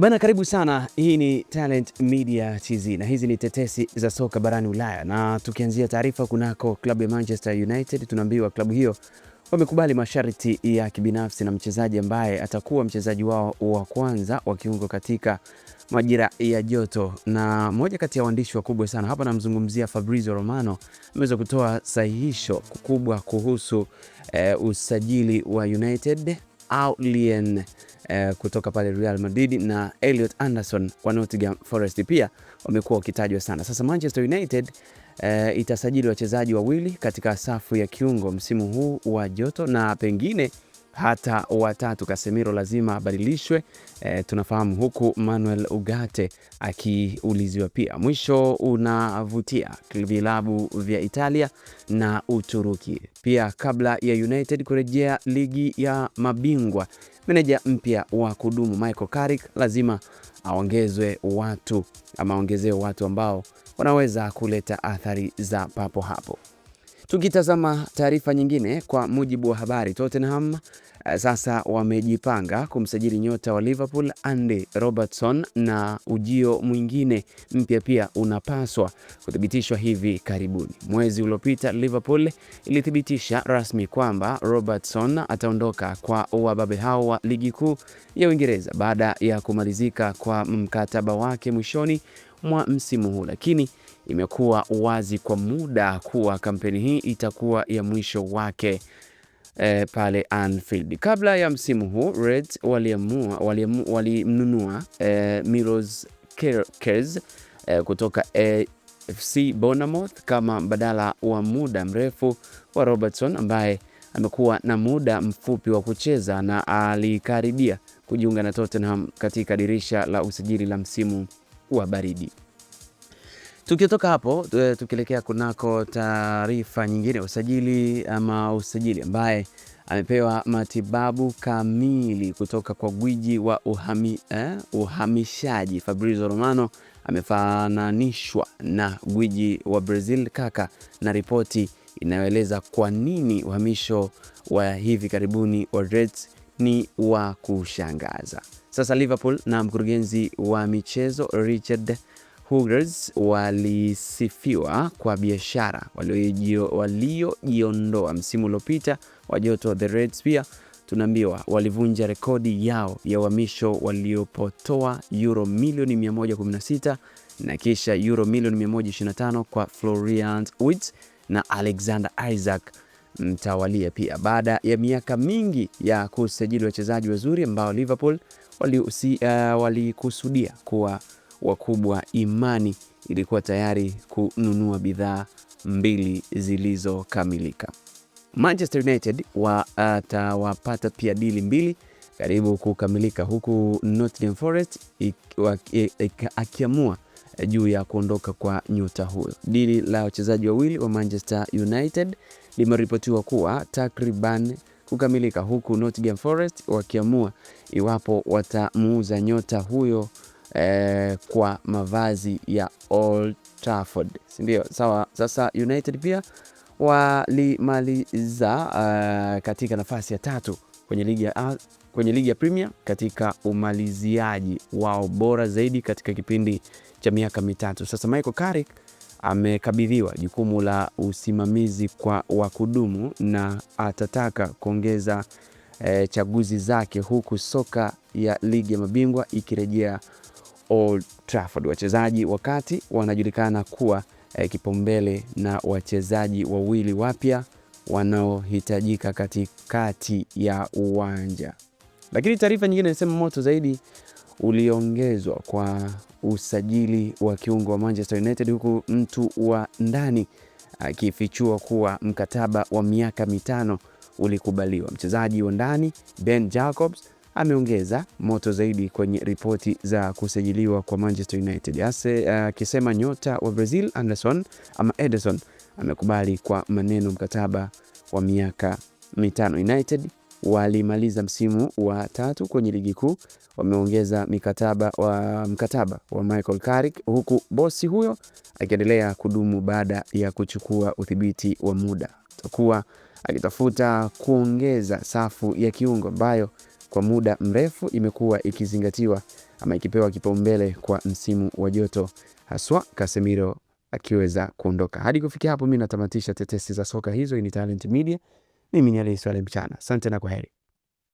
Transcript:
Bana, karibu sana. Hii ni Talent Media TZ na hizi ni tetesi za soka barani Ulaya, na tukianzia taarifa kunako klabu ya Manchester United, tunaambiwa klabu hiyo wamekubali masharti ya kibinafsi na mchezaji ambaye atakuwa mchezaji wao wa kwanza wa kiungo katika majira ya joto. Na moja kati ya waandishi wakubwa sana hapa, namzungumzia Fabrizio Romano, ameweza kutoa sahihisho kubwa kuhusu usajili wa United au Lien kutoka pale Real Madrid na Elliot Anderson wa Nottingham Forest pia wamekuwa wakitajwa sana. Sasa Manchester United itasajili wachezaji wawili katika safu ya kiungo msimu huu wa joto, na pengine hata watatu. Casemiro lazima abadilishwe, tunafahamu, huku Manuel Ugarte akiuliziwa pia. Mwisho unavutia vilabu vya Italia na Uturuki pia kabla ya United kurejea ligi ya mabingwa. Meneja mpya wa kudumu Michael Carrick lazima aongezewe watu ambao wanaweza kuleta athari za papo hapo. Tukitazama taarifa nyingine, kwa mujibu wa habari, Tottenham sasa wamejipanga kumsajili nyota wa Liverpool Andy Robertson, na ujio mwingine mpya pia unapaswa kuthibitishwa hivi karibuni. Mwezi uliopita Liverpool ilithibitisha rasmi kwamba Robertson ataondoka kwa wababe hao wa ligi kuu ya Uingereza baada ya kumalizika kwa mkataba wake mwishoni mwa msimu huu, lakini imekuwa wazi kwa muda kuwa kampeni hii itakuwa ya mwisho wake pale Anfield. Kabla ya msimu huu, Reds walimnunua Milos Kerkez kutoka FC Bournemouth kama badala wa muda mrefu wa Robertson, ambaye amekuwa na muda mfupi wa kucheza na alikaribia kujiunga na Tottenham katika dirisha la usajili la msimu wa baridi. Tukitoka hapo tukielekea kunako taarifa nyingine, usajili ambaye amepewa matibabu kamili kutoka kwa gwiji wa uhamishaji. Fabrizio Romano amefananishwa na gwiji wa Brazil Kaka, na ripoti inayoeleza kwa nini uhamisho wa hivi karibuni wa Reds ni wa kushangaza. Sasa Liverpool na mkurugenzi wa michezo Richard Hughes walisifiwa kwa biashara waliojiondoa msimu uliopita wa joto. The Reds pia tunaambiwa walivunja rekodi yao ya uhamisho waliopotoa euro milioni 116 na kisha euro milioni 125 kwa Florian Wirtz na Alexander Isaac mtawalia pia. Baada ya miaka mingi ya kusajili wachezaji wazuri ambao Liverpool walikusudia kuwa wakubwa, imani ilikuwa tayari kununua bidhaa mbili zilizokamilika. Manchester United watawapata pia dili mbili karibu kukamilika, huku Nottingham Forest akiamua juu ya kuondoka kwa nyota huyo. Dili la wachezaji wawili wa Manchester United limeripotiwa kuwa takriban kukamilika, huku Nottingham Forest wakiamua iwapo watamuuza nyota huyo kwa mavazi ya Old Trafford, ndio sawa. Sasa United pia walimaliza katika nafasi ya tatu kwenye ligi ya Premier katika umaliziaji wao bora zaidi katika kipindi cha miaka mitatu. Sasa Michael Carrick amekabidhiwa jukumu la usimamizi kwa wakudumu na atataka kuongeza chaguzi zake, huku soka ya ligi ya mabingwa ikirejea Old Trafford. Wachezaji wakati wanajulikana kuwa kipaumbele na wachezaji wawili wapya wanaohitajika katikati ya uwanja. Lakini taarifa nyingine inasema moto zaidi uliongezwa kwa usajili wa kiungo wa Manchester United, huku mtu wa ndani akifichua kuwa mkataba wa miaka 5 ulikubaliwa. Mchezaji wa ndani Ben Jacobs ameongeza moto zaidi kwenye ripoti za kusajiliwa kwa Manchester United, akisema nyota wa Brazil Ederson amekubali kwa maneno mkataba wa miaka 5. United walimaliza msimu wa 3 kwenye ligi kuu, wameongeza mkataba wa Michael Carrick, huku bosi huyo akiendelea kudumu baada ya kuchukua udhibiti wa muda. Atakuwa akitafuta kuongeza safu ya kiungo ambayo kwa muda mrefu imekuwa ikizingatiwa ama ikipewa kipaumbele kwa msimu wa joto, haswa Casemiro akiweza kuondoka. Hadi kufikia hapo mimi natamatisha tetesi za soka hizo. Hii ni Talent Media. Mimi ni Ali Swale Mchana. Asante na kwaheri.